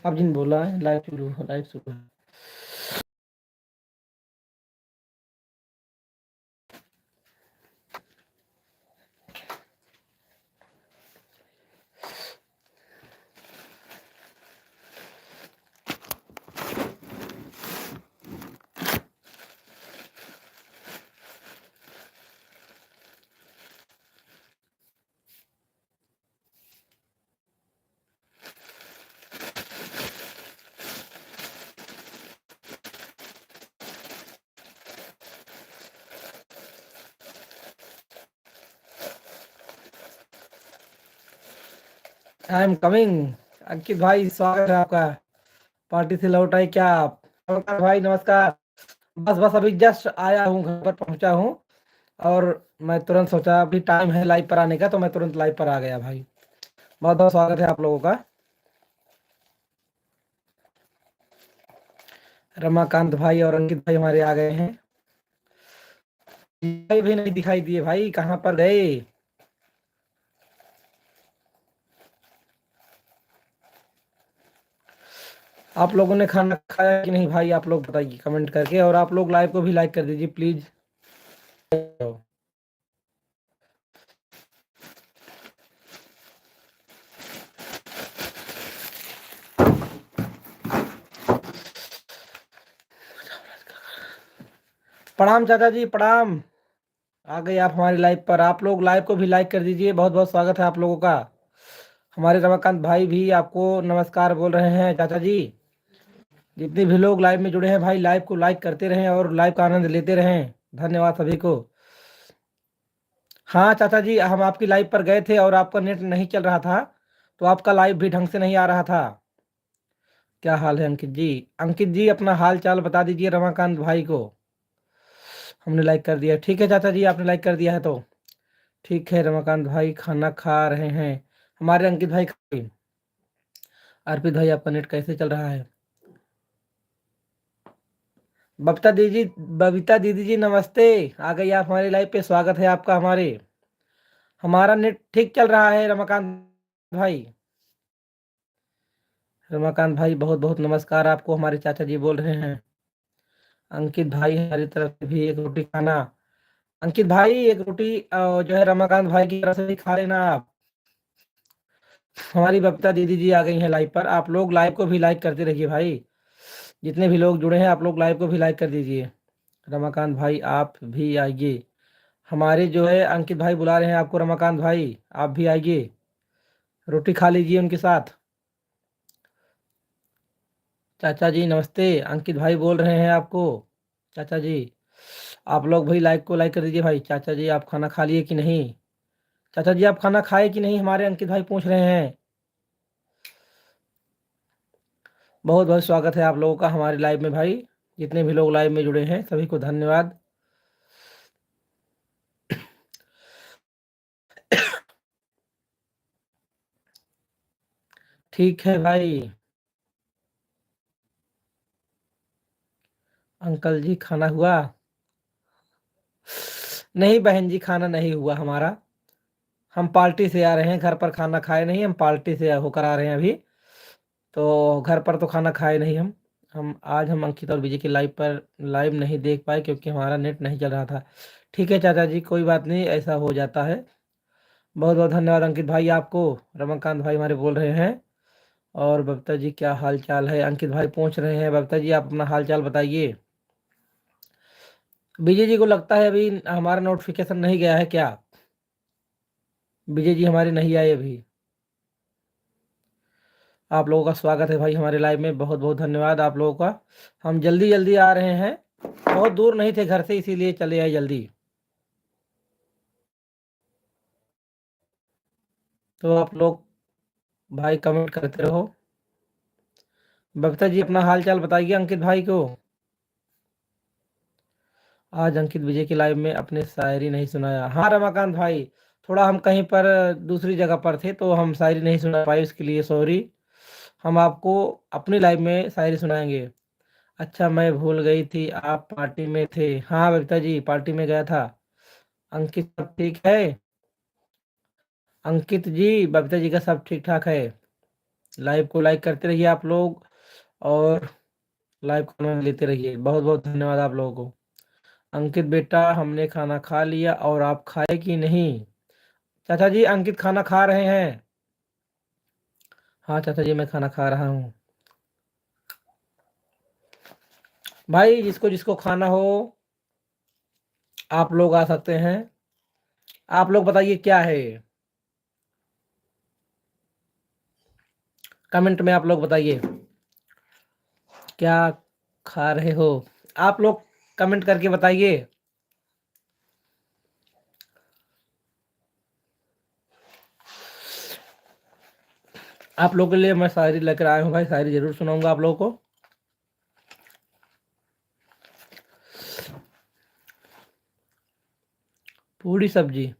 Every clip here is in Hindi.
अब जिन बोला है लाइव शुरू है। I am coming. अंकित भाई स्वागत है आपका। पार्टी से लौट आए क्या आप? नमस्कार भाई, नमस्कार। बस बस अभी जस्ट आया हूँ, घर पर पहुंचा हूँ और मैं तुरंत सोचा अभी टाइम है लाइव पर आने का, तो मैं तुरंत लाइव पर आ गया भाई। बहुत बहुत स्वागत है आप लोगों का। रमाकांत भाई और अंकित भाई हमारे आ गए हैं। भाई भी नहीं दिखाई दिए भाई, कहाँ पर गए? आप लोगों ने खाना खाया कि नहीं भाई? आप लोग बताइए कमेंट करके, और आप लोग लाइव को भी लाइक कर दीजिए प्लीज। प्रणाम चाचा जी, प्रणाम। आ गए आप हमारी लाइव पर। आप लोग लाइव को भी लाइक कर दीजिए। बहुत बहुत स्वागत है आप लोगों का। हमारे रमाकांत भाई भी आपको नमस्कार बोल रहे हैं चाचा जी। जितने भी लोग लाइव में जुड़े हैं भाई, लाइव को लाइक करते रहें और लाइव का आनंद लेते रहें। धन्यवाद सभी को। हाँ चाचा जी, हम आपकी लाइव पर गए थे और आपका नेट नहीं चल रहा था, तो आपका लाइव भी ढंग से नहीं आ रहा था। क्या हाल है अंकित जी? अंकित जी अपना हाल चाल बता दीजिए रमाकांत भाई को। हमने लाइक कर दिया, ठीक है चाचा जी, आपने लाइक कर दिया है तो ठीक है। रमाकांत भाई खाना खा रहे हैं। हमारे अंकित भाई अर्पित भाई आपका नेट कैसे चल रहा है? बबीता दीदी जी नमस्ते। आ गई आप हमारी लाइव पे, स्वागत है आपका हमारे। हमारा नेट ठीक चल रहा है रमाकांत भाई। रमाकांत भाई बहुत बहुत नमस्कार आपको, हमारे चाचा जी बोल रहे हैं। अंकित भाई हमारी तरफ से भी एक रोटी खाना। अंकित भाई एक रोटी जो है रमाकांत भाई की तरफ से भी खा लेना आप। हमारी बबीता दीदी जी आ गई हैं लाइव पर। आप लोग लाइव को भी लाइक करते रहिए भाई। जितने भी लोग जुड़े हैं आप लोग लाइव को भी लाइक कर दीजिए। रमाकांत भाई आप भी आइए। हमारे जो है अंकित भाई बुला रहे हैं आपको। रमाकांत भाई आप भी आइए, रोटी खा लीजिए उनके साथ। चाचा जी नमस्ते, अंकित भाई बोल रहे हैं आपको। चाचा जी आप लोग भाई लाइक को लाइक कर दीजिए भाई। चाचा जी आप खाना खा लिए कि नहीं? चाचा जी आप खाना खाए कि नहीं, हमारे अंकित भाई पूछ रहे हैं। बहुत बहुत स्वागत है आप लोगों का हमारे लाइव में भाई। जितने भी लोग लाइव में जुड़े हैं सभी को धन्यवाद। ठीक है भाई। अंकल जी खाना हुआ? नहीं बहन जी, खाना नहीं हुआ हमारा। हम पार्टी से आ रहे हैं, घर पर खाना खाए नहीं, हम पार्टी से होकर आ रहे हैं अभी। तो घर पर तो खाना खाए नहीं हम अंकित और विजय की लाइव पर लाइव नहीं देख पाए क्योंकि हमारा नेट नहीं चल रहा था। ठीक है चाचा जी, कोई बात नहीं, ऐसा हो जाता है। बहुत बहुत धन्यवाद अंकित भाई आपको। रमाकांत भाई हमारे बोल रहे हैं। और बबीता जी क्या हाल चाल है? अंकित भाई पूछ रहे हैं। बबीता जी आप अपना हाल चाल बताइए। विजय जी को लगता है अभी हमारा नोटिफिकेशन नहीं गया है क्या? विजय जी हमारे नहीं आए अभी। आप लोगों का स्वागत है भाई हमारे लाइव में। बहुत बहुत धन्यवाद आप लोगों का। हम जल्दी जल्दी आ रहे हैं, बहुत दूर नहीं थे घर से, इसीलिए चले आए जल्दी। तो आप लोग भाई कमेंट करते रहो। बबीता जी अपना हाल चाल बताइए अंकित भाई को। आज अंकित विजय की लाइव में अपने शायरी नहीं सुनाया। हाँ रमाकांत भाई, थोड़ा हम कहीं पर दूसरी जगह पर थे तो हम शायरी नहीं सुना पाए, उसके लिए सॉरी। हम आपको अपनी लाइव में शायरी सुनाएंगे। अच्छा मैं भूल गई थी आप पार्टी में थे। हाँ बबीता जी पार्टी में गया था। अंकित सब ठीक है? अंकित जी बबीता जी का सब ठीक ठाक है? लाइव को लाइक करते रहिए आप लोग और लाइव को आनंद लेते रहिए। बहुत बहुत धन्यवाद आप लोगों को। अंकित बेटा हमने खाना खा लिया और आप खाए कि नहीं? चाचा जी अंकित खाना खा रहे हैं। हाँ चाचा जी मैं खाना खा रहा हूँ। भाई जिसको जिसको खाना हो आप लोग आ सकते हैं। आप लोग बताइए क्या है ये? कमेंट में आप लोग बताइए क्या खा रहे हो। आप लोग कमेंट करके बताइए। आप लोगों के लिए मैं शायरी लेकर आया हूँ भाई, शायरी जरूर सुनाऊंगा आप लोगों को। पूरी सब्जी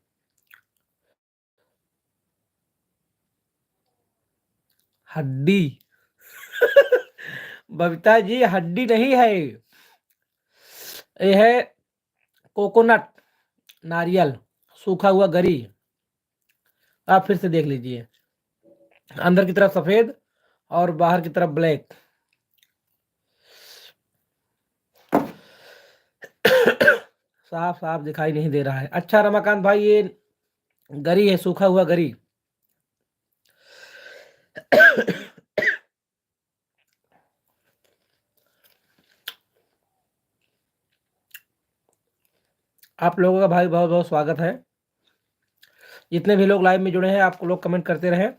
हड्डी बबीता जी हड्डी नहीं है, ये है कोकोनट, नारियल, सूखा हुआ गरी। आप फिर से देख लीजिए, अंदर की तरफ सफेद और बाहर की तरफ ब्लैक। साफ साफ दिखाई नहीं दे रहा है। अच्छा रमाकांत भाई ये गरी है, सूखा हुआ गरी। आप लोगों का भाई बहुत बहुत स्वागत है। जितने भी लोग लाइव में जुड़े हैं आप लोग कमेंट करते रहें।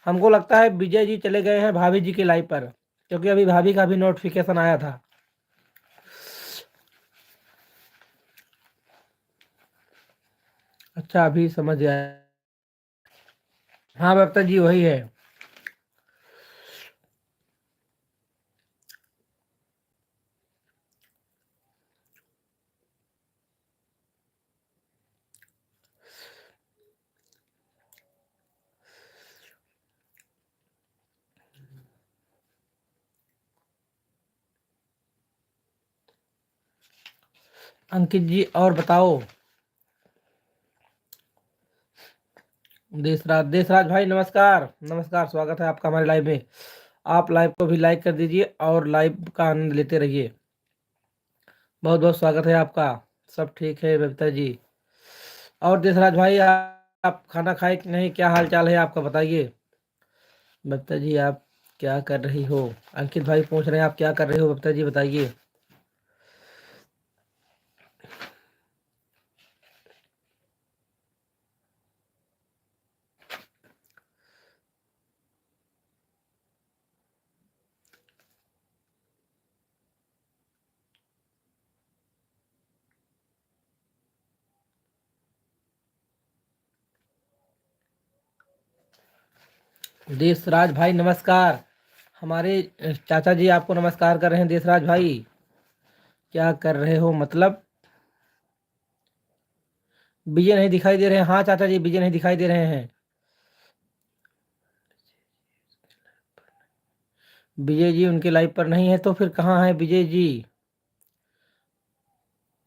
हमको लगता है विजय जी चले गए हैं भाभी जी के लाइव पर, क्योंकि अभी भाभी का भी नोटिफिकेशन आया था। अच्छा अभी समझ गया। हाँ बबता जी वही है। अंकित जी और बताओ। देशराज भाई नमस्कार नमस्कार, स्वागत है आपका हमारे लाइव में। आप लाइव को भी लाइक कर दीजिए और लाइव का आनंद लेते रहिए। बहुत बहुत स्वागत है आपका। सब ठीक है बबीता जी। और देशराज भाई आप खाना खाए कि नहीं, क्या हाल चाल है आपका बताइए। बबीता जी आप क्या कर रही हो? अंकित भाई पूछ रहे हैं आप क्या कर रहे हो बबीता जी बताइए। देशराज भाई नमस्कार। हमारे चाचा जी आपको नमस्कार कर रहे हैं। देशराज भाई क्या कर रहे हो मतलब? विजय नहीं दिखाई दे रहे हैं। हाँ चाचा जी विजय नहीं दिखाई दे रहे हैं। विजय जी उनके लाइव पर नहीं है तो फिर कहाँ है विजय जी?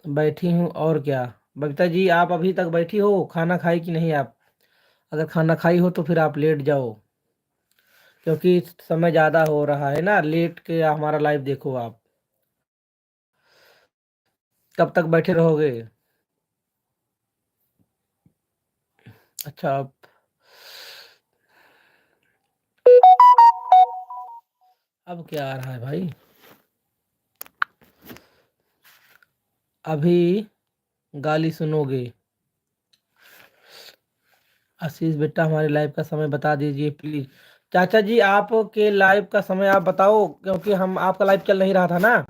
बैठी हूँ और क्या। बबीता जी आप अभी तक बैठी हो, खाना खाई कि नहीं आप? अगर खाना खाई हो तो फिर आप लेट जाओ, क्योंकि समय ज़्यादा हो रहा है ना। लेट के हमारा लाइव देखो आप। कब तक बैठे रहोगे? अच्छा अब क्या आ रहा है भाई? अभी गाली सुनोगे? आशीष बेटा हमारे लाइव का समय बता दीजिए प्लीज। चाचा जी आपके लाइव का समय आप बताओ, क्योंकि हम आपका लाइव चल नहीं रहा था ना।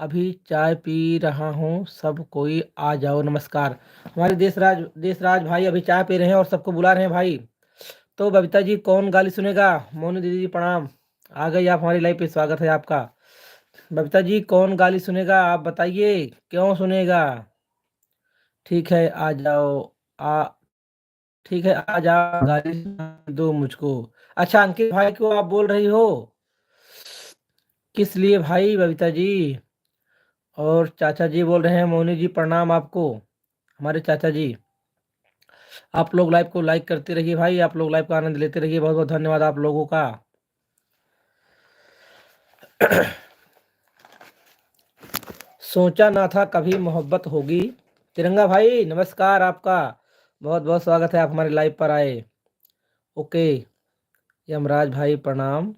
अभी चाय पी रहा हूँ, सब कोई आ जाओ नमस्कार। हमारे देशराज भाई अभी चाय पी रहे हैं और सबको बुला रहे हैं भाई। तो बबीता जी कौन गाली सुनेगा? मोनू दीदी जी प्रणाम, आ गई आप हमारी लाइव पे, स्वागत है आपका। बबीता जी कौन गाली सुनेगा आप बताइए, क्यों सुनेगा? ठीक है आ जाओ। आ ठीक है आ जाओ, गाली दो मुझको। अच्छा अंकित भाई को आप बोल रही हो? किस लिए भाई बबीता जी? और चाचा जी बोल रहे हैं मोनी जी प्रणाम आपको, हमारे चाचा जी। आप लोग लाइव को लाइक करते रहिए भाई, आप लोग लाइव का आनंद लेते रहिए। बहुत बहुत धन्यवाद आप लोगों का। सोचा ना था कभी मोहब्बत होगी। तिरंगा भाई नमस्कार आपका, बहुत बहुत स्वागत है, आप हमारे लाइव पर आए। ओके, यमराज भाई प्रणाम।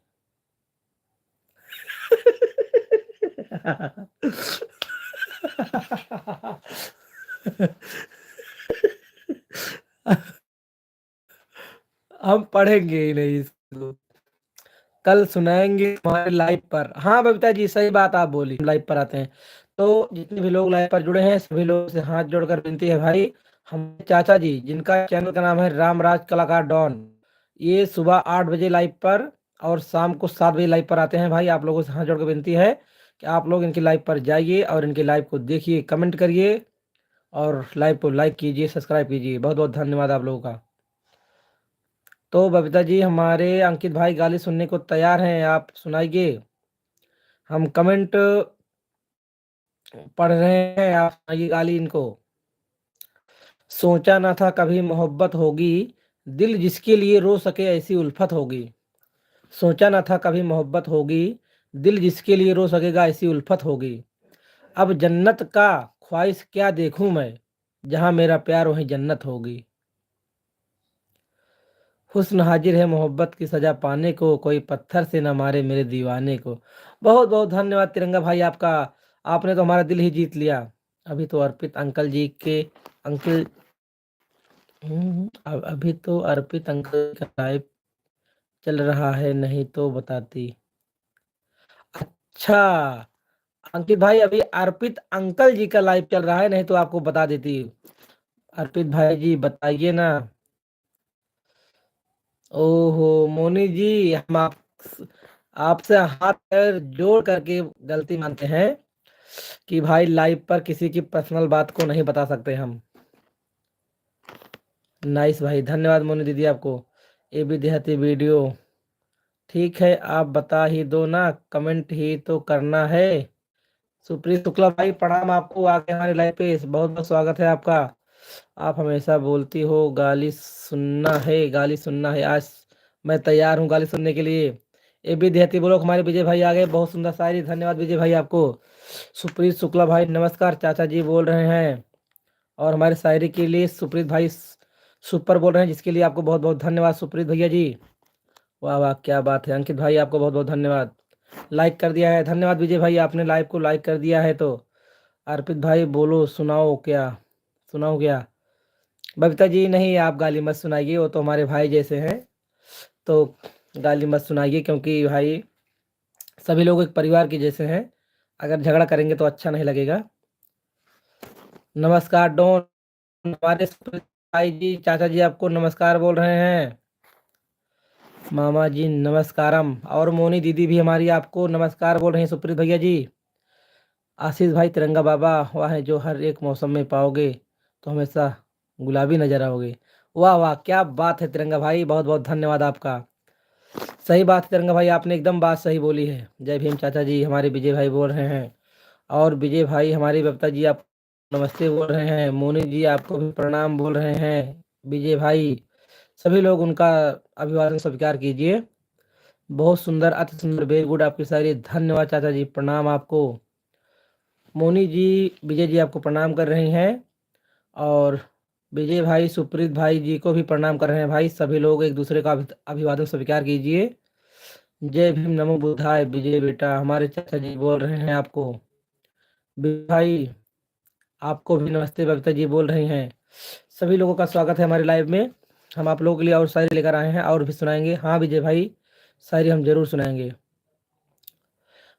हम पढ़ेंगे ही नहीं इसको, कल सुनाएंगे हमारे लाइव पर। हाँ बबीता जी सही बात आप बोली, लाइव पर आते हैं। तो जितने भी लोग लाइव पर जुड़े हैं सभी लोगों से हाथ जोड़कर विनती है भाई, हम चाचा जी जिनका चैनल का नाम है रामराज कलाकार डॉन, ये सुबह 8 बजे लाइव पर और शाम को 7 बजे लाइव पर आते हैं। भाई आप लोगों से हाथ जोड़कर विनती है कि आप लोग इनकी लाइव पर जाइए और इनकी लाइव को देखिए, कमेंट करिए और लाइव को लाइक कीजिए, सब्सक्राइब कीजिए। बहुत बहुत धन्यवाद आप लोगों का। तो बबीता जी हमारे अंकित भाई गाली सुनने को तैयार हैं, आप सुनाइए। हम कमेंट पढ़ रहे हैं, आप सुनाइए गाली इनको। सोचा ना था कभी मोहब्बत होगी, दिल जिसके लिए रो सके ऐसी उल्फत होगी। सोचा ना था कभी मोहब्बत होगी, दिल जिसके लिए रो सकेगा ऐसी उल्फत होगी। अब जन्नत का ख्वाहिश क्या देखूं मैं, जहां मेरा प्यार वहीं जन्नत होगी। हुस्न हाजिर है मोहब्बत की सजा पाने को, कोई पत्थर से न मारे मेरे दीवाने को। बहुत बहुत धन्यवाद तिरंगा भाई आपका, आपने तो हमारा दिल ही जीत लिया। अभी तो अर्पित अंकल जी के अंकल अभी तो अर्पित अंकल का लाइव चल रहा है, नहीं तो बताती। अच्छा अंकित भाई अभी अर्पित अंकल जी का लाइव चल रहा है, नहीं तो आपको बता देती। अर्पित भाई जी बताइए ना। ओहो मोनी जी, हम आपसे हाथ पैर जोड़ करके गलती मानते हैं कि भाई लाइव पर किसी की पर्सनल बात को नहीं बता सकते हम। नाइस भाई, धन्यवाद मोनी दीदी आपको। ये भी देहाती वीडियो ठीक है, आप बता ही दो ना, कमेंट ही तो करना है। सुप्रीत शुक्ला भाई प्रणाम आपको, आके हमारे लाइव पे बहुत बहुत स्वागत है आपका। आप हमेशा बोलती हो गाली सुनना है, गाली सुनना है, आज मैं तैयार हूँ गाली सुनने के लिए। ये भी देहाती बोलो हमारे विजय भाई आ गए, बहुत सुंदर शायरी, धन्यवाद विजय भाई आपको। सुप्रीत शुक्ला भाई नमस्कार, चाचा जी बोल रहे हैं और हमारे शायरी के लिए सुप्रीत भाई सुपर बोल रहे हैं, जिसके लिए आपको बहुत बहुत धन्यवाद सुप्रीत भैया जी। वाह वाह क्या बात है। अंकित भाई आपको बहुत बहुत धन्यवाद, लाइक कर दिया है, धन्यवाद विजय भाई आपने लाइव को लाइक कर दिया है। तो अर्पित भाई बोलो सुनाओ क्या, सुनाओ क्या। बबीता जी नहीं आप गाली मत सुनाइए, वो तो हमारे भाई जैसे हैं, तो गाली मत सुनाइए क्योंकि भाई सभी लोग एक परिवार के जैसे हैं, अगर झगड़ा करेंगे तो अच्छा नहीं लगेगा। नमस्कार डॉन, हमारे सुप्रीत भाई जी चाचा जी आपको नमस्कार बोल रहे हैं। मामा जी नमस्कारम, और मोनी दीदी भी हमारी आपको नमस्कार बोल रहे हैं सुप्रीत भैया जी। आशीष भाई तिरंगा बाबा वह है जो हर एक मौसम में पाओगे तो हमेशा गुलाबी नजर आओगे। वाह वाह क्या बात है तिरंगा भाई, बहुत बहुत धन्यवाद आपका। सही बात है तिरंगा भाई, आपने एकदम बात सही बोली है। जय भीम चाचा जी हमारे विजय भाई बोल रहे हैं, और विजय भाई हमारी बबीता जी आप नमस्ते बोल रहे हैं, मोनी जी आपको भी प्रणाम बोल रहे हैं। विजय भाई सभी लोग उनका अभिवादन स्वीकार कीजिए। बहुत सुंदर, अति सुंदर, वेरी गुड आपकी सारी, धन्यवाद चाचा जी, प्रणाम आपको। मोनी जी विजय जी आपको प्रणाम कर रही हैं, और विजय भाई सुप्रीत भाई जी को भी प्रणाम कर रहे हैं। भाई सभी लोग एक दूसरे का अभिवादन स्वीकार कीजिए। जय भीम नमो बुद्धाय विजय बेटा, हमारे चाचा जी बोल रहे हैं आपको। विजय भाई आपको भी नमस्ते बबीता जी बोल रही हैं। सभी लोगों का स्वागत है हमारे लाइव में। हम आप लोगों के लिए और शायरी लेकर आए हैं और भी सुनाएंगे। हाँ विजय भाई शायरी हम जरूर सुनाएंगे।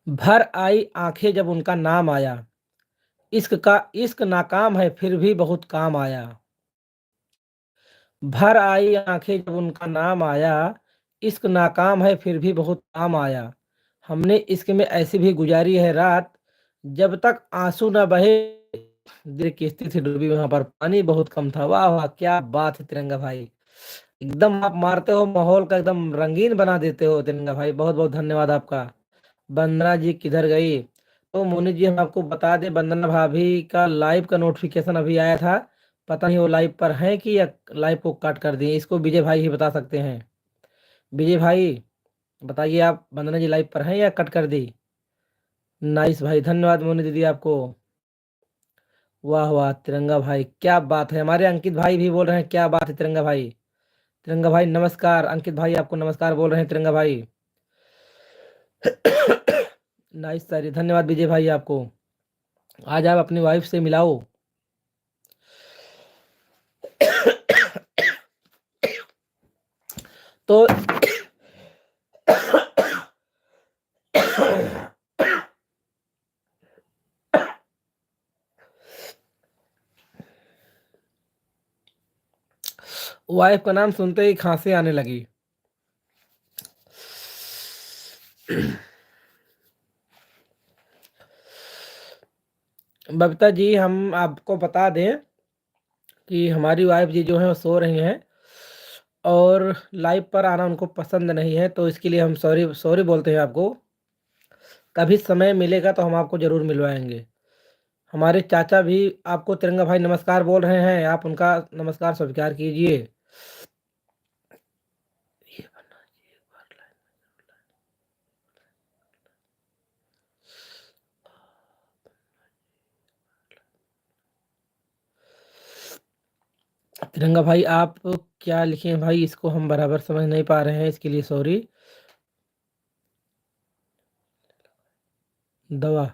भर आई आंखें जब उनका नाम आया, इश्क नाकाम है फिर भी बहुत काम आया। भर आई आंखें जब उनका नाम आया, इश्क नाकाम है फिर भी बहुत काम आया। हमने इश्क में ऐसी भी गुजारी है रात, जब तक आंसू न बहे दिल किश्ती थी डूबी वहां पर पानी बहुत कम था। वाह वाह क्या बात है तिरंगा भाई, एकदम आप मारते हो, माहौल का एकदम रंगीन बना देते हो तिरंगा भाई, बहुत बहुत धन्यवाद आपका। वंदना जी किधर गई। तो मोनी जी हम आपको बता दें, वंदना भाभी का लाइव का नोटिफिकेशन अभी आया था, पता नहीं वो लाइव पर हैं कि या लाइव को कट कर दिए, इसको विजय भाई ही बता सकते हैं। विजय भाई बताइए आप वंदना जी लाइव पर हैं या कट कर दी। नाइस भाई, धन्यवाद मोनी दीदी आपको। वाह वाह तिरंगा भाई, क्या बात है। हमारे अंकित भाई भी बोल रहे हैं क्या बात है तिरंगा भाई। तिरंगा भाई नमस्कार, अंकित भाई आपको नमस्कार बोल रहे हैं तिरंगा भाई। नाइस सारी, धन्यवाद विजय भाई आपको। आज आप अपनी वाइफ से मिलाओ। तो वाइफ का नाम सुनते ही खांसी आने लगी। बबीता जी, हम आपको बता दें कि हमारी वाइफ जी जो है वो सो रही हैं और लाइव पर आना उनको पसंद नहीं है, तो इसके लिए हम सॉरी सॉरी बोलते हैं आपको। कभी समय मिलेगा तो हम आपको ज़रूर मिलवाएंगे। हमारे चाचा भी आपको तिरंगा भाई नमस्कार बोल रहे हैं, आप उनका नमस्कार स्वीकार कीजिए। तिरंगा भाई आप क्या लिखे हैं भाई, इसको हम बराबर समझ नहीं पा रहे हैं, इसके लिए सॉरी। दवा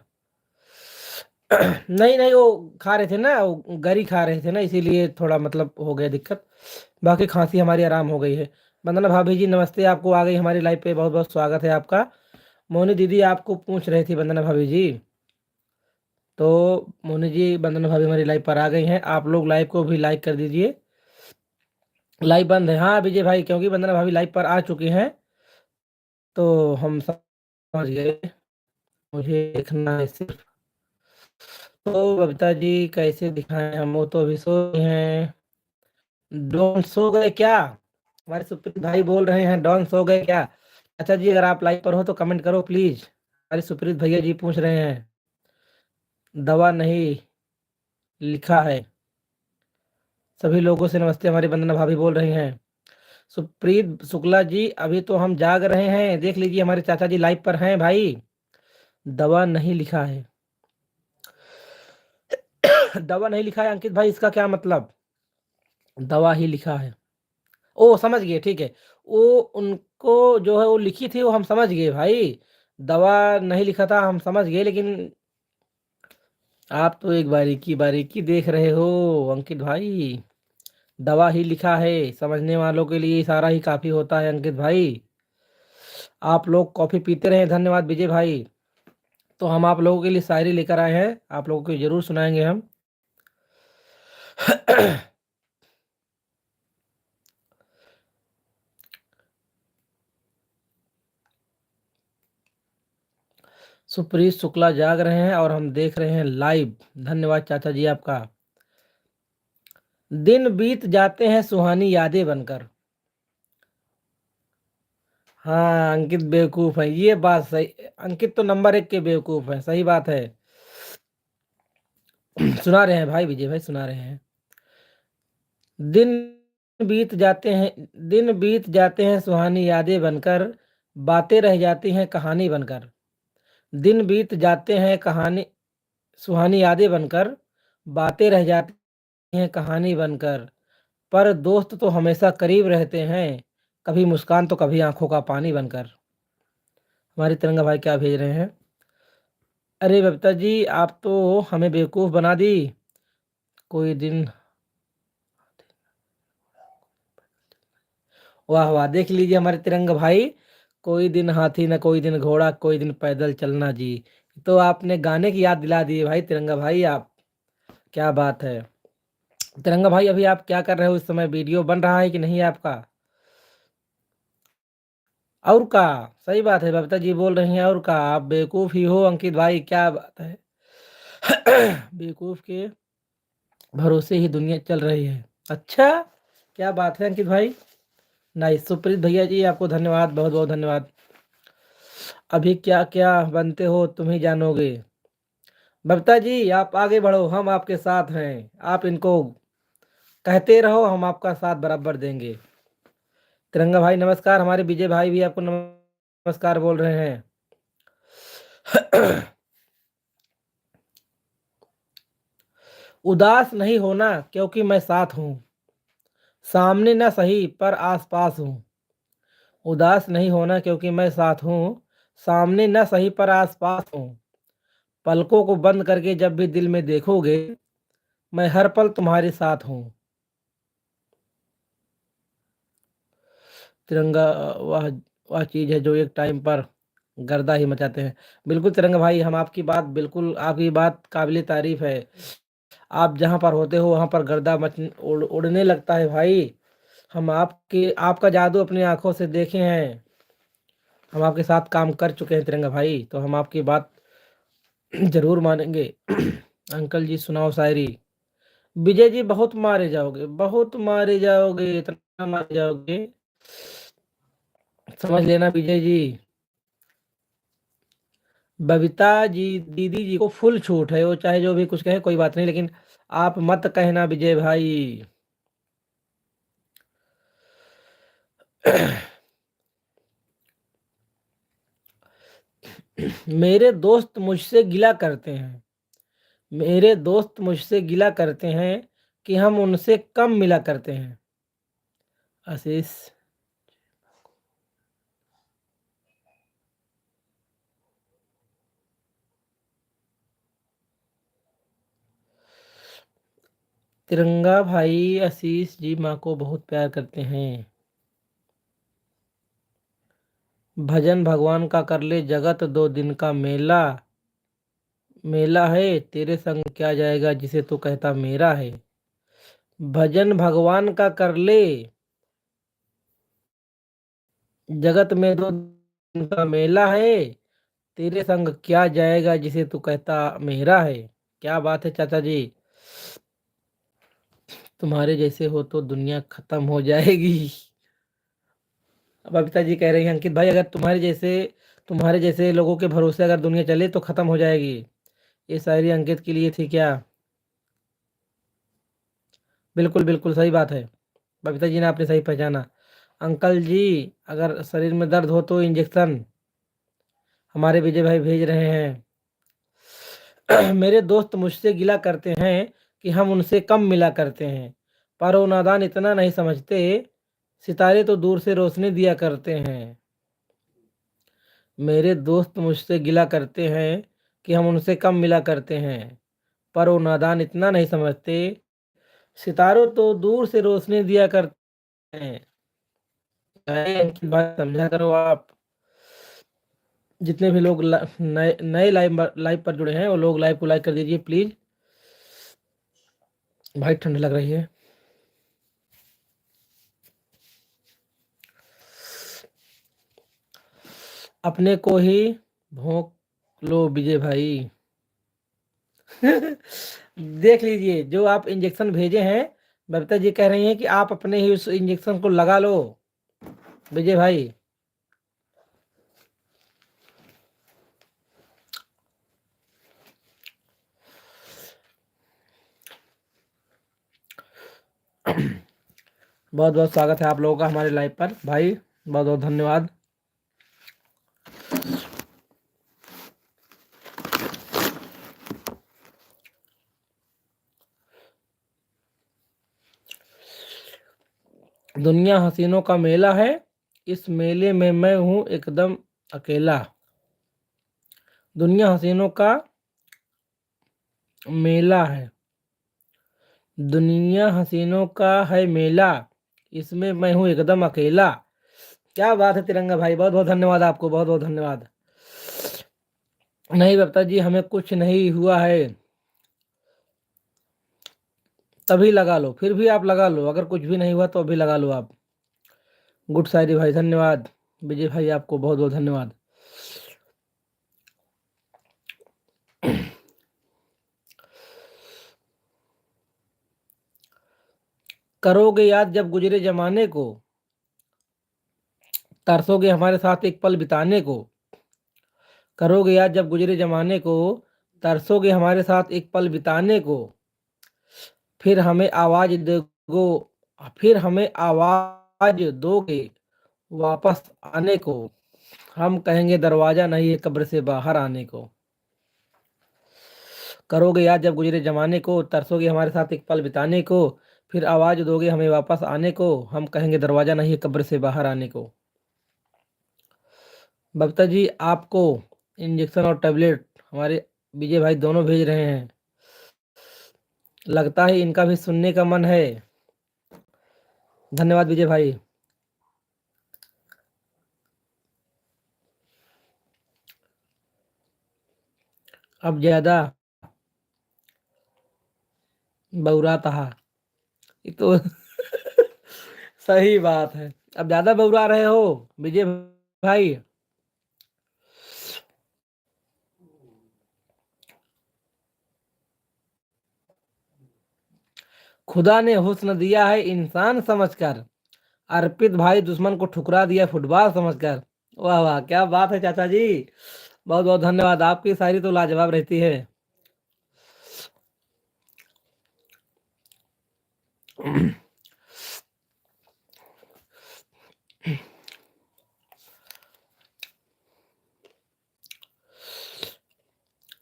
नहीं नहीं, वो खा रहे थे ना, वो गरी खा रहे थे ना, इसीलिए थोड़ा मतलब हो गया दिक्कत। बाकी खांसी हमारी आराम हो गई है। वंदना भाभी जी नमस्ते, आपको आ गई हमारी लाइव पे, बहुत बहुत स्वागत है आपका। मोनी दीदी आपको पूछ रही थी वंदना भाभी जी, तो मोनी जी वंदना भाभी हमारी लाइव पर आ गई हैं। आप लोग लाइव को भी लाइक कर दीजिए। लाइव बंद है हाँ विजय भाई, क्योंकि वंदना भाभी लाइव पर आ चुकी हैं, तो हम समझ गए। मुझे देखना है सिर्फ। तो बबीता जी कैसे दिखाएं हम, वो तो अभी सो रही हैं। डॉन सो गए क्या? हमारे सुप्रीत भाई बोल रहे हैं डॉन सो गए क्या? अच्छा जी, अगर आप लाइव पर हो तो कमेंट करो प्लीज। हमारे सुप्रीत भैया जी पूछ रहे हैं, दवा नहीं लिखा है। सभी लोगों से नमस्ते, हमारी वंदना भाभी बोल रही हैं। सुप्रीत शुक्ला जी, अभी तो हम जाग रहे हैं, देख लीजिए हमारे चाचा जी लाइव पर हैं भाई। दवा नहीं लिखा है। दवा नहीं लिखा है अंकित भाई, इसका क्या मतलब? दवा ही लिखा है। ओ समझ गए, ठीक है। वो उनको जो है वो लिखी थी, वो हम समझ गए भाई। दवा नहीं लिखा था हम समझ गए, लेकिन आप तो एक बारीकी बारीकी देख रहे हो अंकित भाई। दवा ही लिखा है, समझने वालों के लिए इशारा ही काफी होता है अंकित भाई। आप लोग कॉफी पीते रहे, धन्यवाद विजय भाई। तो हम आप लोगों के लिए शायरी लेकर आए हैं, आप लोगों को जरूर सुनाएंगे हम। सुप्रीत शुक्ला जाग रहे हैं और हम देख रहे हैं लाइव, धन्यवाद चाचा जी आपका। दिन बीत जाते हैं सुहानी यादें बनकर। हाँ अंकित बेवकूफ है, ये बात सही। अंकित तो नंबर 1 के बेवकूफ है, सही बात है। सुना रहे हैं भाई विजय भाई, सुना रहे हैं। दिन बीत जाते हैं, दिन बीत जाते हैं सुहानी यादें बनकर, बातें रह जाती हैं कहानी बनकर। दिन बीत जाते हैं कहानी, सुहानी यादें बनकर, बातें रह जाती हैं कहानी बनकर, पर दोस्त तो हमेशा करीब रहते हैं, कभी मुस्कान तो कभी आंखों का पानी बनकर। हमारी तिरंगा भाई क्या भेज रहे हैं, अरे बबीता जी आप तो हमें बेवकूफ़ बना दी। कोई दिन, वाह वाह, देख लीजिए हमारे तिरंगा भाई। कोई दिन हाथी न कोई दिन घोड़ा, कोई दिन पैदल चलना जी। तो आपने गाने की याद दिला दी है भाई तिरंगा भाई आप, क्या बात है। तिरंगा भाई अभी आप क्या कर रहे हो इस समय, वीडियो बन रहा है कि नहीं आपका? और का, सही बात है, बबीता जी बोल रही हैं और का, आप बेवकूफ़ ही हो अंकित भाई, क्या बात है। बेवकूफ़ के भरोसे ही दुनिया चल रही है। अच्छा, क्या बात है अंकित भाई। नाइस, सुप्रीत भैया जी आपको धन्यवाद, बहुत बहुत धन्यवाद। अभी क्या क्या बनते हो तुम ही जानोगे। बबीता जी आप आगे बढ़ो, हम आपके साथ हैं। आप इनको कहते रहो, हम आपका साथ बराबर देंगे। तिरंगा भाई नमस्कार, हमारे विजय भाई भी आपको नमस्कार बोल रहे हैं। उदास नहीं होना क्योंकि मैं साथ हूँ, सामने न सही पर आस पास हूँ। उदास नहीं होना क्योंकि मैं साथ हूँ, सामने न सही पर आस पास हूँ। पलकों को बंद करके जब भी दिल में देखोगे, मैं हर पल तुम्हारे साथ हूँ। तिरंगा वह वह चीज़ है जो एक टाइम पर गर्दा ही मचाते हैं। बिल्कुल तिरंगा भाई, हम आपकी बात, बिल्कुल आपकी बात काबिल तारीफ़ है। आप जहाँ पर होते हो वहाँ पर गर्दा उड़ने लगता है भाई। हम आपके आपका जादू अपनी आंखों से देखे हैं। हम आपके साथ काम कर चुके हैं तिरंगा भाई, तो हम आपकी बात जरूर मानेंगे। अंकल जी सुनाओ शायरी। विजय जी बहुत मारे जाओगे, बहुत मारे जाओगे, इतना मारे जाओगे, समझ लेना विजय जी। बबीता जी दीदी जी को फुल छूट है, वो चाहे जो भी कुछ कहे कोई बात नहीं, लेकिन आप मत कहना विजय भाई। मेरे दोस्त मुझसे गिला करते हैं, मेरे दोस्त मुझसे गिला करते हैं कि हम उनसे कम मिला करते हैं। आशीष। तिरंगा भाई आशीष जी माँ को बहुत प्यार करते हैं। भजन भगवान का कर ले जगत 2 दिन का मेला, मेला है तेरे संग क्या जाएगा जिसे तू कहता मेरा है। भजन भगवान का कर ले जगत में 2 दिन का मेला है, तेरे संग क्या जाएगा जिसे तू कहता मेरा है। क्या बात है चाचा जी, तुम्हारे जैसे हो तो दुनिया खत्म हो जाएगी। अब बबीता जी कह रही हैं अंकित भाई, अगर तुम्हारे जैसे लोगों के भरोसे अगर दुनिया चले तो खत्म हो जाएगी। ये शायरी अंकित के लिए थी क्या? बिल्कुल बिल्कुल सही बात है, बबीता जी ने आपने सही पहचाना। अंकल जी अगर शरीर में दर्द हो तो इंजेक्शन हमारे विजय भाई भेज रहे हैं। मेरे दोस्त मुझसे गिला करते हैं कि हम उनसे कम मिला करते हैं, पर वो नादान इतना नहीं समझते, सितारे तो दूर से रोशनी दिया करते हैं। मेरे दोस्त मुझसे गिला करते हैं कि हम उनसे कम मिला करते हैं, पर वो नादान इतना नहीं समझते, सितारों तो दूर से रोशनी दिया करते हैं। अरे अंकित भाई समझा करो आप। जितने भी लोग नए नए लाइव लाइव पर जुड़े हैं वो लोग लाइव को लाइक कर दीजिए प्लीज। भाई ठंड लग रही है। अपने को ही भोंक लो विजय भाई। देख लीजिए जो आप इंजेक्शन भेजे हैं, बबीता जी कह रही हैं कि आप अपने ही उस इंजेक्शन को लगा लो विजय भाई। बहुत बहुत स्वागत है आप लोगों का हमारे लाइव पर भाई, बहुत बहुत धन्यवाद। दुनिया हसीनों का मेला है, इस मेले में मैं हूँ एकदम अकेला। दुनिया हसीनों का मेला है, दुनिया हसीनों का है मेला, इसमें मैं हूँ एकदम अकेला। क्या बात है तिरंगा भाई, बहुत बहुत धन्यवाद आपको, बहुत बहुत धन्यवाद। नहीं बबीता जी हमें कुछ नहीं हुआ है, तभी लगा लो, फिर भी आप लगा लो, अगर कुछ भी नहीं हुआ तो अभी लगा लो आप। गुड शायरी भाई धन्यवाद, विजय भाई आपको बहुत बहुत धन्यवाद। करोगे याद जब गुजरे जमाने को, तरसोगे हमारे साथ एक पल बिताने को। करोगे याद जब गुजरे जमाने को, तरसोगे हमारे साथ एक पल बिताने को। फिर हमें आवाज दोगो, फिर हमें आवाज दोगे वापस आने को। हम कहेंगे दरवाजा नहीं है कब्र से बाहर आने को। करोगे याद जब गुजरे जमाने को, तरसोगे हमारे साथ एक पल बिताने को, फिर आवाज दोगे हमें वापस आने को, हम कहेंगे दरवाजा नहीं है कब्र से बाहर आने को। बबीता जी आपको इंजेक्शन और टैबलेट हमारे विजय भाई दोनों भेज रहे हैं, लगता है इनका भी सुनने का मन है। धन्यवाद विजय भाई। अब ज्यादा बौराता है ये तो सही बात है, अब ज्यादा बौरा रहे हो विजय भाई। खुदा ने हुस्न दिया है इंसान समझकर, अर्पित भाई दुश्मन को ठुकरा दिया फुटबॉल समझकर। वाह वाह क्या बात है चाचा जी, बहुत बहुत धन्यवाद, आपकी शायरी तो लाजवाब रहती है।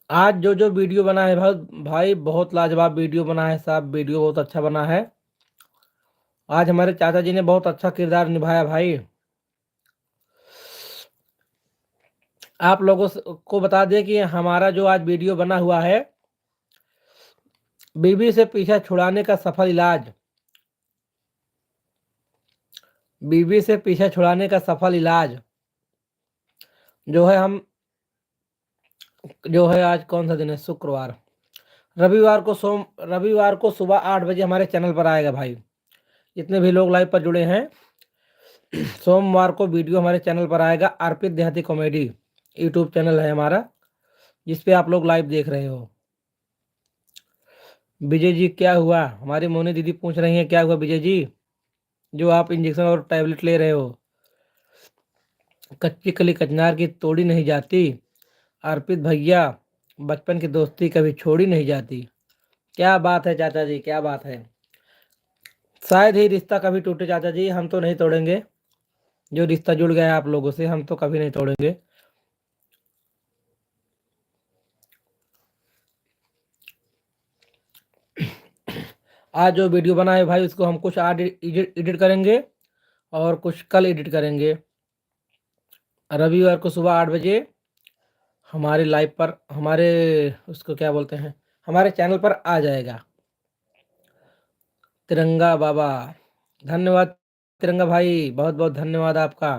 आज जो जो वीडियो बना है भाई बहुत लाजवाब वीडियो बना है साहब, वीडियो बहुत अच्छा बना है। आज हमारे चाचा जी ने बहुत अच्छा किरदार निभाया भाई। आप लोगों को बता दें कि हमारा जो आज वीडियो बना हुआ है, बीवी से पीछा छुड़ाने का सफल इलाज, बीवी से पीछा छुड़ाने का सफल इलाज जो है हम जो है आज कौन सा दिन है, शुक्रवार, रविवार को सुबह 8 बजे हमारे चैनल पर आएगा भाई। जितने भी लोग लाइव पर जुड़े हैं, सोमवार को वीडियो हमारे चैनल पर आएगा, अर्पित देहाती कॉमेडी यूट्यूब चैनल है हमारा, जिस पे आप लोग लाइव देख रहे हो। विजय जी क्या हुआ, हमारी मोनी दीदी पूछ रही हैं क्या हुआ विजय जी, जो आप इंजेक्शन और टैबलेट ले रहे हो। कच्ची कली कचनार की तोड़ी नहीं जाती, अर्पित भैया बचपन की दोस्ती कभी छोड़ी नहीं जाती। क्या बात है चाचा जी, क्या बात है। शायद ही रिश्ता कभी टूटे चाचा जी, हम तो नहीं तोड़ेंगे, जो रिश्ता जुड़ गया है आप लोगों से हम तो कभी नहीं तोड़ेंगे। आज जो वीडियो बना है भाई उसको हम कुछ आज एडिट करेंगे और कुछ कल एडिट करेंगे। रविवार को सुबह 8 बजे हमारे लाइव पर, हमारे उसको क्या बोलते हैं, हमारे चैनल पर आ जाएगा। तिरंगा बाबा धन्यवाद, तिरंगा भाई बहुत बहुत धन्यवाद आपका।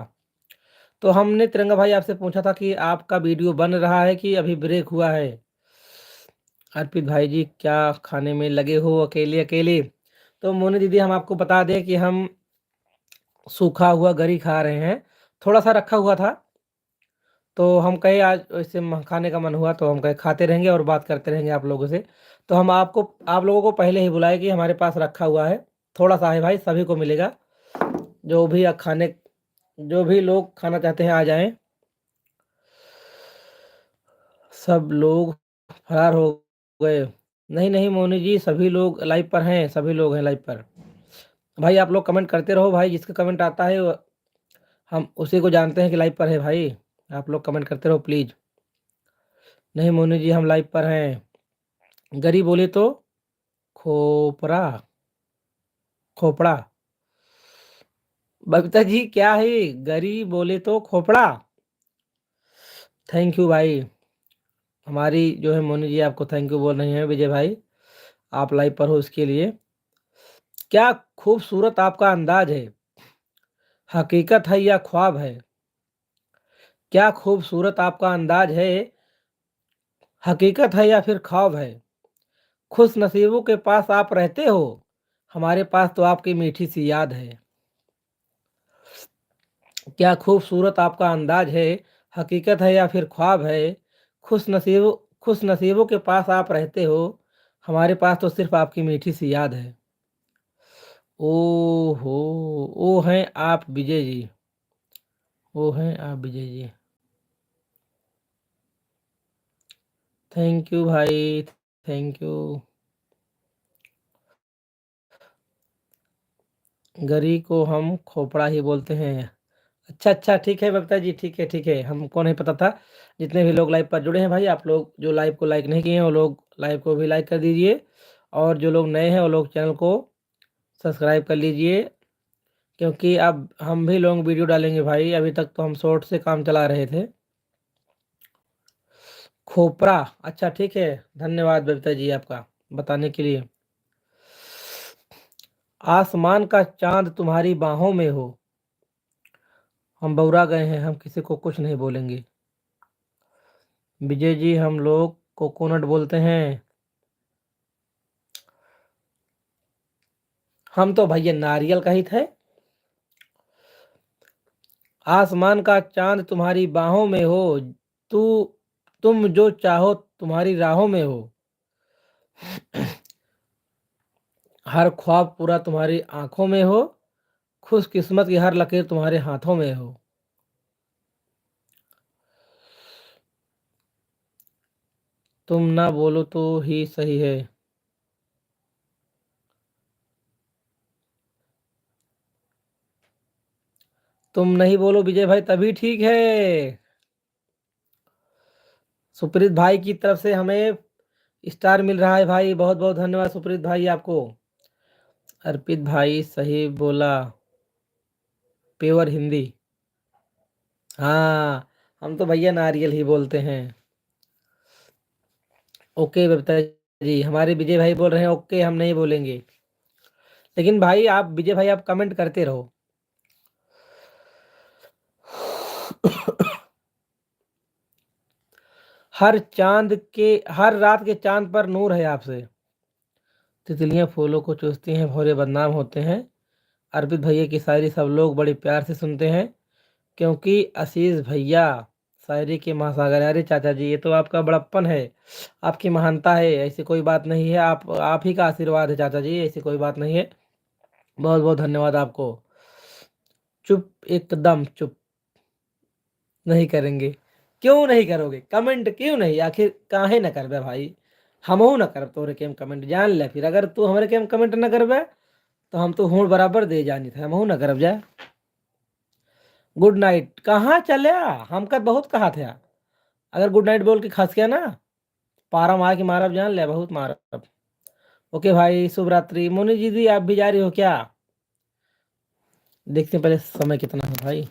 तो हमने तिरंगा भाई आपसे पूछा था कि आपका वीडियो बन रहा है कि अभी ब्रेक हुआ है। अर्पित भाई जी क्या खाने में लगे हो अकेले अकेले। तो मोनी दीदी हम आपको बता दें कि हम सूखा हुआ गरी खा रहे हैं, थोड़ा सा रखा हुआ था, तो हम कहे आज इससे खाने का मन हुआ तो हम कहे खाते रहेंगे और बात करते रहेंगे आप लोगों से। तो हम आप लोगों को पहले ही बुलाए कि हमारे पास रखा हुआ है, थोड़ा सा है भाई, सभी को मिलेगा, जो भी खाने, जो भी लोग खाना चाहते हैं आ जाएं। सब लोग फरार हो गए, नहीं नहीं मोनी जी सभी लोग लाइव पर हैं, सभी लोग हैं लाइव पर। भाई आप लोग कमेंट करते रहो भाई, जिसका कमेंट आता है हम उसी को जानते हैं कि लाइव पर है भाई, आप लोग कमेंट करते रहो प्लीज। नहीं मोनी जी हम लाइव पर हैं। गरी बोले तो खोपरा, खोपड़ा, बबीता जी क्या है, गरी बोले तो खोपड़ा। थैंक यू भाई, हमारी जो है मोनी जी आपको थैंक यू बोल रही हैं विजय भाई, आप लाइव पर हो इसके लिए। क्या खूबसूरत आपका अंदाज है, हकीकत है या ख्वाब है। क्या खूबसूरत आपका अंदाज है, हकीकत है या फिर ख्वाब है। खुश नसीबों के पास आप रहते हो, हमारे पास तो आपकी मीठी सी याद है। क्या खूबसूरत आपका अंदाज है, हकीकत है या फिर ख्वाब है। खुश नसीबों के पास आप रहते हो, हमारे पास तो सिर्फ आपकी मीठी सी याद है। ओ हो, ओ हैं आप विजय जी, ओ हैं आप विजय जी। थैंक यू भाई, थैंक यू। गरी को हम खोपड़ा ही बोलते हैं, अच्छा, ठीक है बबीता जी, ठीक है, हमको नहीं पता था। जितने भी लोग लाइव पर जुड़े हैं भाई, आप लोग जो लाइव को लाइक नहीं किए हैं, वो लोग लाइव को भी लाइक कर दीजिए, और जो लोग नए हैं, वो लोग चैनल को सब्सक्राइब कर लीजिए, क्योंकि अब हम भी लॉन्ग वीडियो डालेंगे भाई। अभी तक तो हम शॉर्ट से काम चला रहे थे। खोपरा, अच्छा ठीक है, धन्यवाद बबीता जी आपका बताने के लिए। आसमान का चांद तुम्हारी बाहों में हो। हम बौरा गए हैं, हम किसी को कुछ नहीं बोलेंगे। विजय जी, हम लोग कोकोनट बोलते हैं। हम तो भैया नारियल का ही थे। आसमान का चांद तुम्हारी बाहों में हो, तू तुम जो चाहो तुम्हारी राहों में हो। हर ख्वाब पूरा तुम्हारी आंखों में हो, खुशकिस्मत की हर लकीर तुम्हारे हाथों में हो। तुम ना बोलो तो ही सही है। तुम नहीं बोलो विजय भाई तभी ठीक है। सुप्रीत भाई की तरफ से हमें स्टार मिल रहा है भाई, बहुत बहुत धन्यवाद सुप्रीत भाई आपको। अर्पित भाई सही बोला, प्योर हिंदी। हाँ, हम तो भैया नारियल ही बोलते हैं। ओके बबीता जी, हमारे विजय भाई बोल रहे हैं ओके, हम नहीं बोलेंगे। लेकिन भाई आप विजय भाई आप कमेंट करते रहो। हर रात के चांद पर नूर है आपसे। तितलियां फूलों को चूसती हैं, भौरे बदनाम होते हैं। अर्पित भैया की शायरी सब लोग बड़े प्यार से सुनते हैं, क्योंकि आशीष भैया शायरी के महासागर। अरे चाचा जी, ये तो आपका बड़प्पन है, आपकी महानता है, ऐसी कोई बात नहीं है। आप ही का आशीर्वाद है चाचा जी, ऐसी कोई बात नहीं है। बहुत बहुत धन्यवाद आपको। चुप, एकदम चुप नहीं करेंगे। क्यों नहीं करोगे कमेंट, क्यों नहीं, आखिर काहे न करबे भाई। हमहू न करब तोरे केम कमेंट, जान ले फिर। अगर तू हमारे केम कमेंट न करबे तो हम तो हूँ बराबर दे जानी थे, हमहू न करब जा। गुड नाइट कहाँ चले, हमका बहुत कहा था। अगर गुड नाइट बोल के खस गया ना, पारा मार के मारब, जान ले बहुत मारब। ओके भाई, शुभ रात्रि। मोनी जी आप भी जा रही हो क्या? देखते हैं पहले समय कितना है भाई।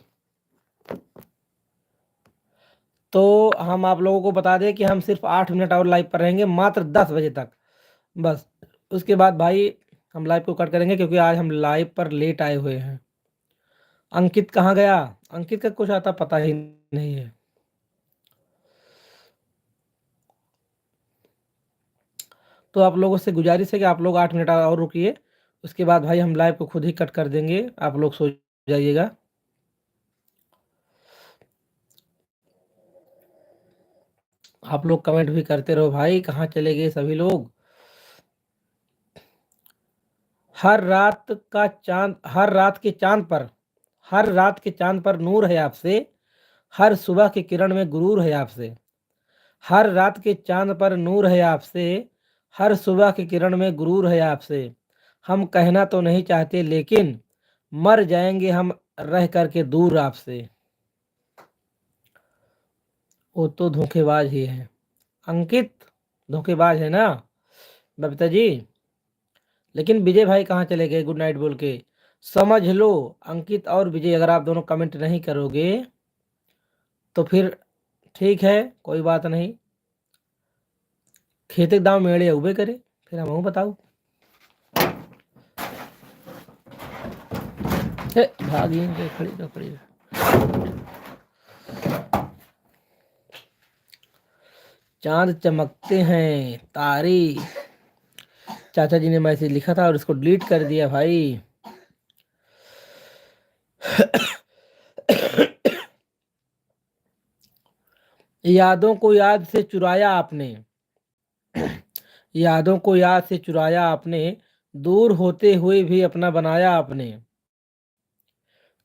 तो हम आप लोगों को बता दें कि हम सिर्फ 8 मिनट और लाइव पर रहेंगे, मात्र 10 बजे तक बस। उसके बाद भाई हम लाइव को कट करेंगे, क्योंकि आज हम लाइव पर लेट आए हुए हैं। अंकित कहाँ गया? अंकित का कुछ आता पता ही नहीं है। तो आप लोगों से गुजारिश है कि आप लोग 8 मिनट और रुकिए, उसके बाद भाई हम लाइव को खुद ही कट कर देंगे, आप लोग सो जाइएगा। आप लोग कमेंट भी करते रहो भाई, कहाँ चले गए सभी लोग। हर रात का चांद हर रात के चांद पर हर रात के चांद पर नूर है आपसे, हर सुबह की किरण में गुरूर है आपसे। हर रात के चांद पर नूर है आपसे, हर सुबह की किरण में गुरूर है आपसे। हम कहना तो नहीं चाहते, लेकिन मर जाएंगे हम रह करके दूर आपसे। वो तो धोखेबाज ही है। अंकित धोखेबाज है ना बबीता जी? लेकिन विजय भाई कहाँ चले गए गुड नाइट बोल के? समझ लो, अंकित और विजय अगर आप दोनों कमेंट नहीं करोगे तो फिर ठीक है, कोई बात नहीं। खेते दाम मेड़े उबे करे, फिर हम बताऊ। भागी खड़ी तो खड़ी। चांद चमकते हैं तारे, चाचा जी ने मैसेज लिखा था और इसको डिलीट कर दिया भाई। यादों को याद से चुराया आपने, यादों को याद से चुराया आपने, दूर होते हुए भी अपना बनाया आपने।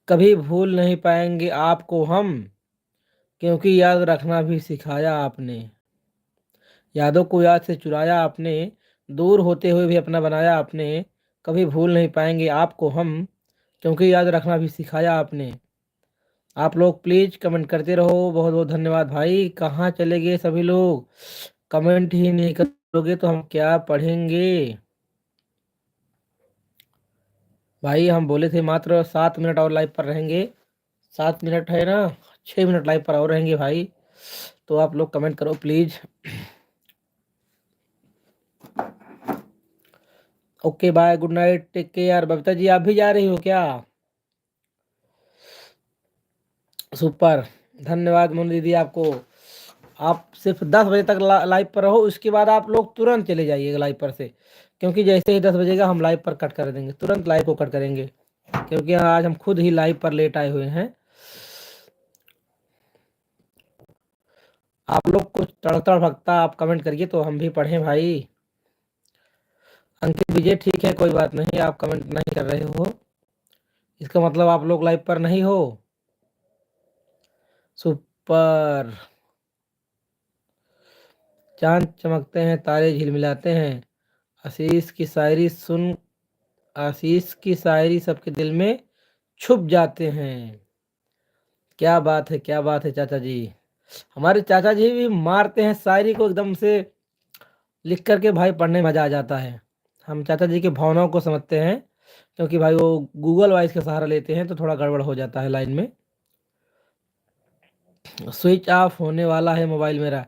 कभी भूल नहीं पाएंगे आपको हम, क्योंकि याद रखना भी सिखाया आपने। यादों को याद से चुराया आपने, दूर होते हुए भी अपना बनाया आपने। कभी भूल नहीं पाएंगे आपको हम, क्योंकि याद रखना भी सिखाया आपने। आप लोग प्लीज कमेंट करते रहो। बहुत बहुत धन्यवाद भाई। कहाँ चले गए सभी लोग? कमेंट ही नहीं करोगे तो हम क्या पढ़ेंगे? भाई हम बोले थे मात्र 7 मिनट और लाइव पर रहेंगे। 7 मिनट है ना, 6 मिनट लाइव पर और रहेंगे भाई। तो आप लोग कमेंट करो please. Okay bye, good night, take care. Babita ji आप भी जा रही हो क्या? सुपर, धन्यवाद मोनी दीदी आपको। आप सिर्फ 10 बजे तक लाइव पर रहो, उसके बाद आप लोग तुरंत चले जाइएगा लाइव पर से, क्योंकि जैसे ही 10 बजेगा हम लाइव पर कट कर देंगे, तुरंत लाइव को कट करेंगे, क्योंकि आज हम खुद ही लाइव पर लेट आए हुए हैं। आप लोग कुछ तड़तड़ भगता आप कमेंट करिए तो हम भी पढ़ें भाई। अंकित विजय ठीक है, कोई बात नहीं, आप कमेंट नहीं कर रहे हो इसका मतलब आप लोग लाइव पर नहीं हो। सुपर। चांद चमकते हैं, तारे झिलमिलाते हैं, आशीष की शायरी सुन, आशीष की शायरी सबके दिल में छुप जाते हैं। क्या बात है, क्या बात है चाचा जी। हमारे चाचा जी भी मारते हैं शायरी को एकदम से, लिख करके भाई पढ़ने में मजा आ जाता है। हम चाचा जी के भावनाओं को समझते हैं, क्योंकि भाई वो गूगल वॉइस का सहारा लेते हैं तो थोड़ा गड़बड़ हो जाता है लाइन में। स्विच ऑफ होने वाला है मोबाइल मेरा।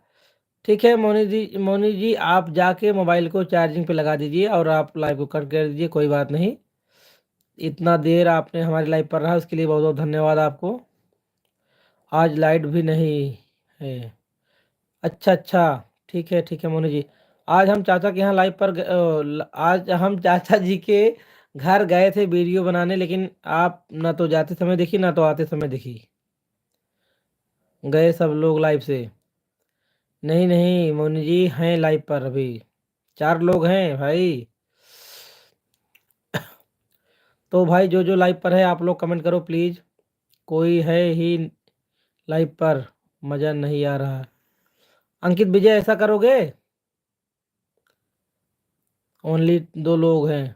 ठीक है मोनी जी आप जाके मोबाइल को चार्जिंग पे लगा दीजिए और आप लाइव को कट कर दीजिए, कोई बात नहीं। इतना देर आपने हमारी लाइव पर रहा उसके लिए बहुत बहुत धन्यवाद आपको। आज लाइट भी नहीं है। अच्छा अच्छा, ठीक है मोनी जी। आज हम चाचा के यहाँ लाइव पर आज हम चाचा जी के घर गए थे वीडियो बनाने, लेकिन आप ना तो जाते समय दिखी ना तो आते समय दिखी। गए सब लोग लाइव से? नहीं नहीं मोनी जी हैं लाइव पर अभी, 4 लोग हैं भाई। तो भाई जो जो लाइव पर है आप लोग कमेंट करो प्लीज। कोई है ही लाइव पर? मजा नहीं आ रहा। अंकित विजय ऐसा करोगे? ओनली 2 लोग हैं।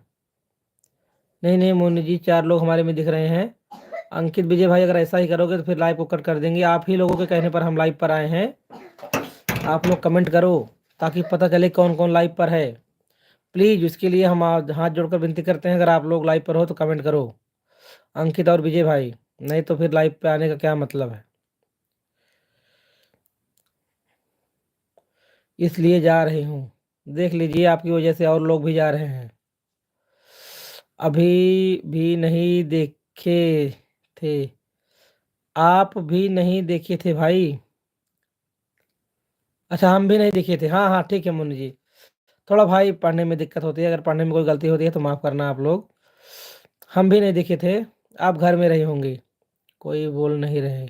नहीं नहीं मोनी जी 4 लोग हमारे में दिख रहे हैं। अंकित विजय भाई अगर ऐसा ही करोगे तो फिर लाइव को कट कर देंगे। आप ही लोगों के कहने पर हम लाइव पर आए हैं। आप लोग कमेंट करो ताकि पता चले कौन कौन लाइव पर है। प्लीज उसके लिए हम हाथ जोड़कर विनती करते हैं, अगर आप लोग लाइव पर हो तो कमेंट करो, अंकित और विजय भाई, नहीं तो फिर लाइव पे आने का क्या मतलब है। इसलिए जा रही हूँ, देख लीजिए आपकी वजह से और लोग भी जा रहे हैं। अभी भी नहीं देखे थे? आप भी नहीं देखे थे भाई? अच्छा हम भी नहीं देखे थे, हाँ हाँ ठीक है मुन्नी जी। थोड़ा भाई पढ़ने में दिक्कत होती है, अगर पढ़ने में कोई गलती होती है तो माफ़ करना आप लोग। हम भी नहीं देखे थे, आप घर में रहे होंगे। कोई बोल नहीं रहे,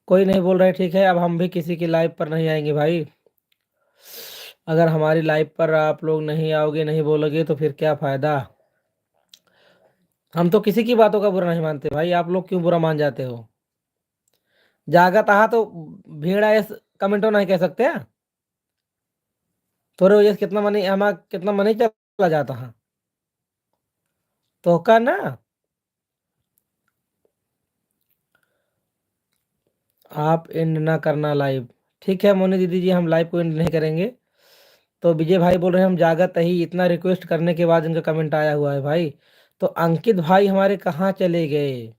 कोई नहीं बोल रहे, ठीक है। अब हम भी किसी की लाइव पर नहीं आएंगे भाई। अगर हमारी लाइव पर आप लोग नहीं आओगे, नहीं बोलोगे तो फिर क्या फ़ायदा। हम तो किसी की बातों का बुरा नहीं मानते भाई, आप लोग क्यों बुरा मान जाते हो? जागत आहा तो भीड़ आए कमेंटो नहीं कह सकते हैं? तोरे वजह से कितना मनी हमारा कितना मनी चला जाता है तो का ना। आप एंड ना करना लाइव। ठीक है मोनी दीदी जी, हम लाइव को एंड नहीं करेंगे। तो विजय भाई बोल रहे हैं हम जागत ही, इतना रिक्वेस्ट करने के बाद इनका कमेंट आया हुआ है भाई। तो अंकित भाई हमारे कहाँ चले गए?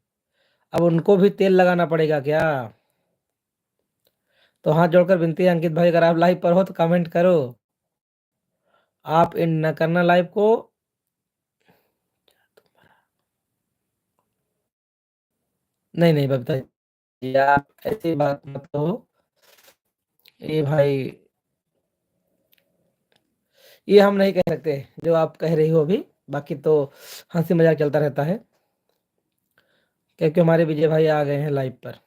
अब उनको भी तेल लगाना पड़ेगा क्या? तो हाथ जोड़कर विनती है अंकित भाई, अगर आप लाइव पर हो तो कमेंट करो। आप एंड न करना लाइव को। नहीं नहीं बबीता जी आप ऐसी बात मत कहो। ये भाई, ये हम नहीं कह सकते जो आप कह रही हो अभी। बाकी तो हंसी मजाक चलता रहता है, क्योंकि हमारे विजय भाई आ गए हैं लाइव पर।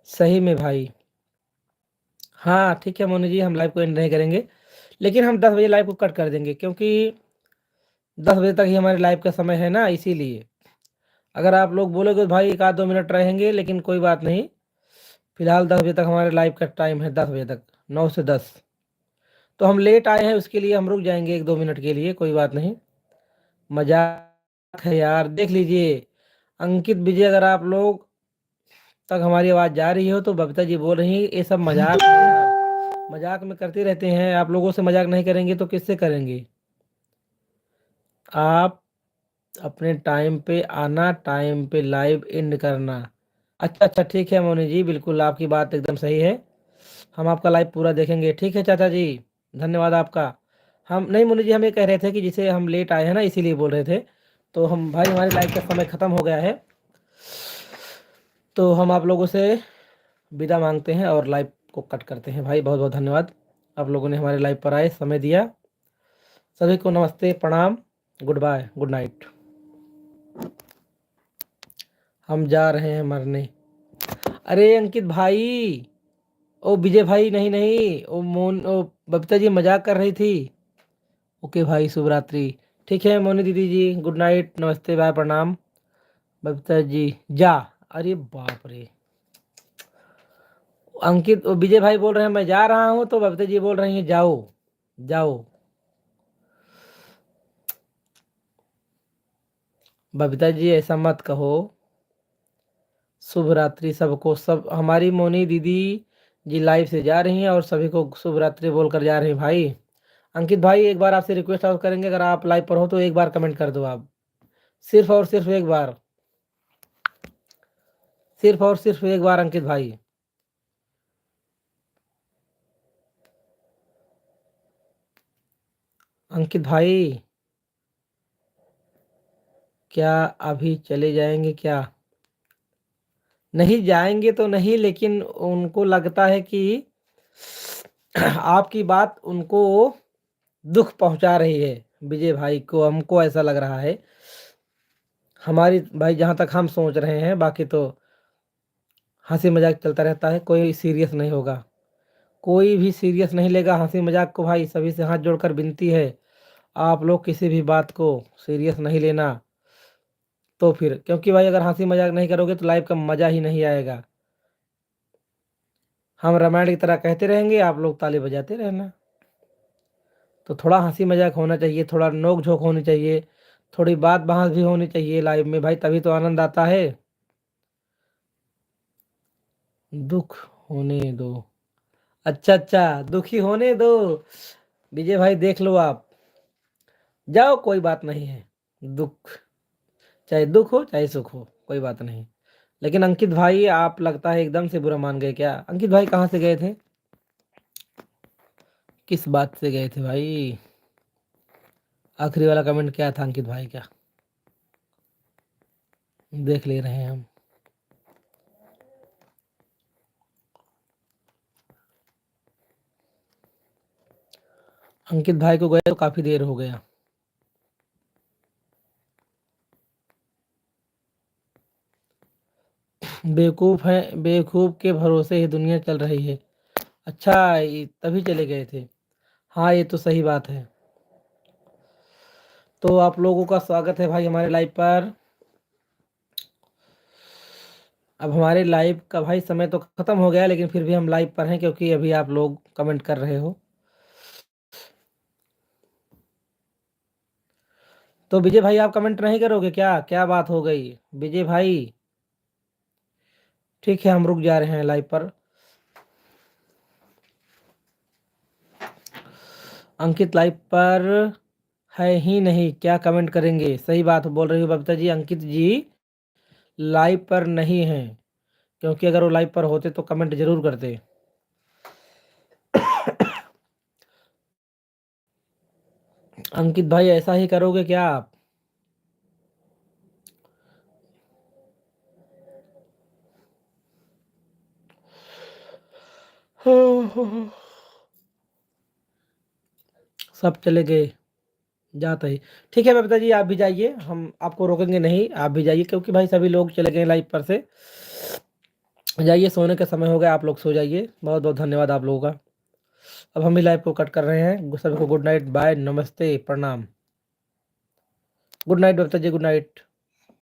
सही में भाई। हाँ ठीक है मोनी जी, हम लाइव को एंड नहीं करेंगे, लेकिन हम 10 बजे लाइव को कट कर देंगे, क्योंकि 10 बजे तक ही हमारे लाइव का समय है ना, इसीलिए। अगर आप लोग बोलोगे तो भाई 1 आध 2 मिनट रहेंगे, लेकिन कोई बात नहीं। फिलहाल 10 बजे तक हमारे लाइव का टाइम है, 10 बजे तक, 9 से 10। तो हम लेट आए हैं उसके लिए हम रुक जाएंगे 1 2 मिनट के लिए, कोई बात नहीं। मजाक है यार, देख लीजिए अंकित विजय, अगर आप लोग तक हमारी आवाज़ जा रही हो तो बबीता जी बोल रही हैं ये सब मजाक है यार, मजाक में करते रहते हैं, आप लोगों से मजाक नहीं करेंगे तो किससे करेंगे। आप अपने टाइम पे आना, टाइम पे लाइव एंड करना। अच्छा अच्छा, ठीक है मोनी जी, बिल्कुल आपकी बात एकदम सही है, हम आपका लाइव पूरा देखेंगे। ठीक है चाचा जी, धन्यवाद आपका। हम नहीं मोनी जी, हम ये कह रहे थे कि जिसे हम लेट आए हैं ना, इसीलिए बोल रहे थे। तो हम भाई, हमारी लाइव का समय ख़त्म हो गया है, तो हम आप लोगों से विदा मांगते हैं और लाइव को कट करते हैं। भाई बहुत बहुत धन्यवाद, आप लोगों ने हमारे लाइव पर आए, समय दिया। सभी को नमस्ते, प्रणाम, गुड बाय, गुड नाइट। हम जा रहे हैं मरने। अरे अंकित भाई, ओ विजय भाई, नहीं नहीं, ओ ओ बबीता जी मजाक कर रही थी। ओके भाई, शुभ रात्रि। ठीक है मोनी दीदी जी, गुड नाइट, नमस्ते, बाय, प्रणाम। बबीता जी जा। अरे बाप रे, अंकित विजय भाई बोल रहे हैं मैं जा रहा हूँ, तो बबीता जी बोल रही हैं जाओ जाओ। बबीता जी ऐसा मत कहो, शुभ रात्रि सबको। सब हमारी मोनी दीदी जी लाइव से जा रही हैं और सभी को शुभ रात्रि बोलकर जा रही हैं। भाई अंकित भाई, एक बार आपसे रिक्वेस्ट और करेंगे, अगर आप लाइव पर हो तो एक बार कमेंट कर दो आप, सिर्फ और सिर्फ एक बार, सिर्फ और सिर्फ एक बार अंकित भाई। अंकित भाई, क्या अभी चले जाएंगे क्या? नहीं जाएंगे तो नहीं, लेकिन उनको लगता है कि आपकी बात उनको दुख पहुंचा रही है। विजय भाई को, हमको ऐसा लग रहा है, हमारी भाई जहां तक हम सोच रहे हैं, बाकी तो हंसी मजाक चलता रहता है, कोई सीरियस नहीं होगा, कोई भी सीरियस नहीं लेगा हंसी मजाक को। भाई सभी से हाथ जोड़कर विनती है, आप लोग किसी भी बात को सीरियस नहीं लेना। तो फिर, क्योंकि भाई अगर हंसी मजाक नहीं करोगे तो लाइव का मज़ा ही नहीं आएगा। हम रामायण की तरह कहते रहेंगे, आप लोग ताली बजाते रहना। तो थोड़ा हंसी मजाक होना चाहिए, थोड़ा नोक झोंक होनी चाहिए, थोड़ी बात बहस भी होनी चाहिए लाइव में भाई, तभी तो आनंद आता है। दुख होने दो। अच्छा अच्छा, दुखी होने दो। विजय भाई देख लो आप, जाओ, कोई बात नहीं है। दुख, चाहे दुख हो चाहे सुख हो, कोई बात नहीं। लेकिन अंकित भाई, आप लगता है एकदम से बुरा मान गए क्या? अंकित भाई कहाँ से गए थे, किस बात से गए थे भाई? आखिरी वाला कमेंट क्या था अंकित भाई का, देख ले रहे हैं हम। अंकित भाई को गए तो काफी देर हो गया। बेवकूफ है, बेवकूफ के भरोसे ही दुनिया चल रही है। अच्छा, तभी चले गए थे। हाँ, ये तो सही बात है। तो आप लोगों का स्वागत है भाई हमारे लाइव पर। अब हमारे लाइव का भाई समय तो ख़त्म हो गया, लेकिन फिर भी हम लाइव पर हैं, क्योंकि अभी आप लोग कमेंट कर रहे हो। तो विजय भाई, आप कमेंट नहीं करोगे क्या? क्या बात हो गई विजय भाई? ठीक है, हम रुक जा रहे हैं लाइव पर। अंकित लाइव पर है ही नहीं, क्या कमेंट करेंगे? सही बात बोल रही हो बबीता जी, अंकित जी लाइव पर नहीं है, क्योंकि अगर वो लाइव पर होते तो कमेंट जरूर करते। अंकित भाई, ऐसा ही करोगे क्या आप? सब चले गए, जाते ही। ठीक है बबीता जी, आप भी जाइए, हम आपको रोकेंगे नहीं, आप भी जाइए, क्योंकि भाई सभी लोग चले गए लाइव पर से। जाइए, सोने का समय हो गया, आप लोग सो जाइए। बहुत बहुत धन्यवाद आप लोगों का। अब हम भी लाइव को कट कर रहे हैं। सभी को गुड नाइट, बाय, नमस्ते, प्रणाम। Good night Babita ji, good night.